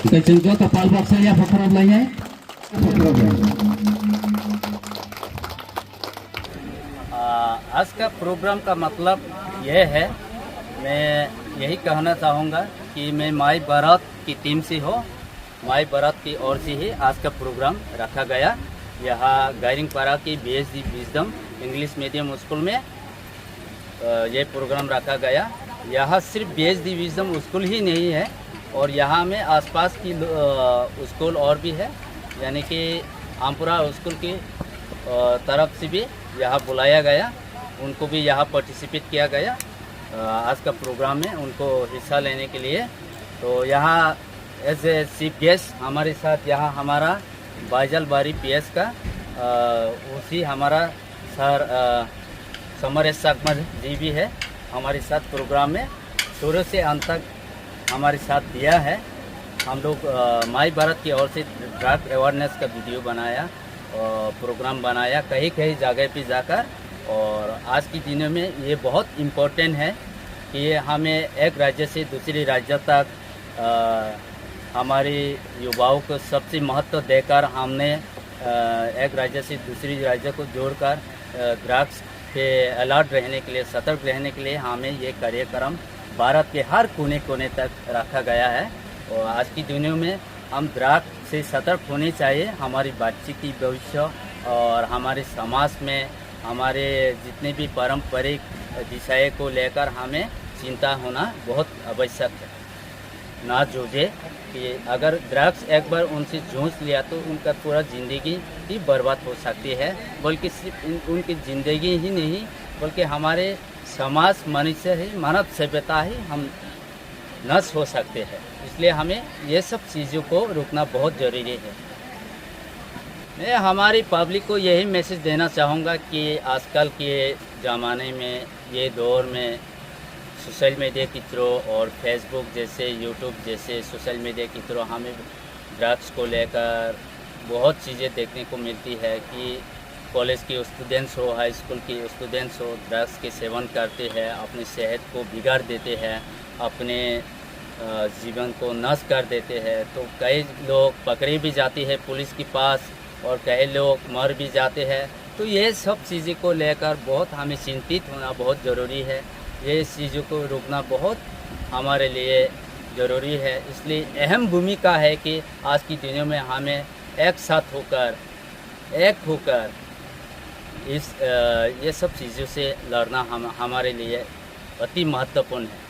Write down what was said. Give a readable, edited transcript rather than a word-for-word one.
Kecil kepala box saya fakir lainnya. आज का programme का मतलब यह है, मैं यही कहना चाहूँगा कि मैं माई बारात की टीम से हो, माई बारात की ओर से ही आज का प्रोग्राम रखा गया। यहाँ गायरिंगपारा की BSD wisdom English medium school में ये प्रोग्राम रखा गया। यहाँ सिर्फ BSD विजडम स्कूल ही नहीं है और यहाँ में आसपास की स्कूल और भी है, यानी कि आमपुरा स्कूल की तरफ से भी यहाँ बुलाया गया, उनको भी यहाँ पार्टिसिपेट किया गया आज का प्रोग्राम में उनको हिस्सा लेने के लिए। तो यहाँ एज ए चीफ गेस्ट हमारे साथ यहाँ हमारा बाइजल बारी PS का उसी हमारा सर समरेश सागमल जी भी है हमारे साथ प्रोग्राम में, शुरू से अंत तक हमारे साथ दिया है। हम लोग माई भारत की ओर से ड्रग अवेयरनेस का वीडियो बनाया और प्रोग्राम बनाया कहीं कहीं जगह पे जाकर। और आज के दिनों में ये बहुत इम्पोर्टेंट है कि हमें एक राज्य से दूसरे राज्य तक हमारे युवाओं को सबसे महत्व देकर हमने एक राज्य से दूसरे राज्य को जोड़कर ड्रग्स पे अलर्ट रहने के लिए, सतर्क रहने के लिए हमें ये कार्यक्रम भारत के हर कोने कोने तक रखा गया है। और आज की दुनिया में हम ड्रग्स से सतर्क होने चाहिए। हमारी बातचीत की भविष्य और हमारे समाज में हमारे जितने भी पारंपरिक विषय को लेकर हमें चिंता होना बहुत आवश्यक है। ना जूझे कि अगर ड्रग्स एक बार उनसे जूझ लिया तो उनका पूरा ज़िंदगी ही बर्बाद हो सकती है, बल्कि सिर्फ उनकी ज़िंदगी ही नहीं बल्कि हमारे समाज, मनुष्य ही, मानव सभ्यता ही हम नष्ट हो सकते हैं। इसलिए हमें ये सब चीज़ों को रोकना बहुत ज़रूरी है। मैं हमारी पब्लिक को यही मैसेज देना चाहूँगा कि आजकल के ज़माने में, ये दौर में सोशल मीडिया के थ्रू और फेसबुक जैसे, यूट्यूब जैसे सोशल मीडिया के थ्रू हमें ड्रग्स को लेकर बहुत चीज़ें देखने को मिलती है कि कॉलेज के स्टूडेंट्स हो, हाई स्कूल के स्टूडेंट्स हो, ड्रग्स के सेवन करते हैं, अपनी सेहत को बिगाड़ देते हैं, अपने जीवन को नष्ट कर देते हैं। तो कई लोग पकड़े भी जाते हैं पुलिस के पास और कई लोग मर भी जाते हैं। तो ये सब चीज़ों को लेकर बहुत हमें चिंतित होना बहुत ज़रूरी है। ये चीज़ों को रोकना बहुत हमारे लिए ज़रूरी है। इसलिए अहम भूमिका है कि आज की दुनिया में हमें एक साथ होकर, एक होकर ये सब चीज़ों से लड़ना हमारे लिए अति महत्वपूर्ण है।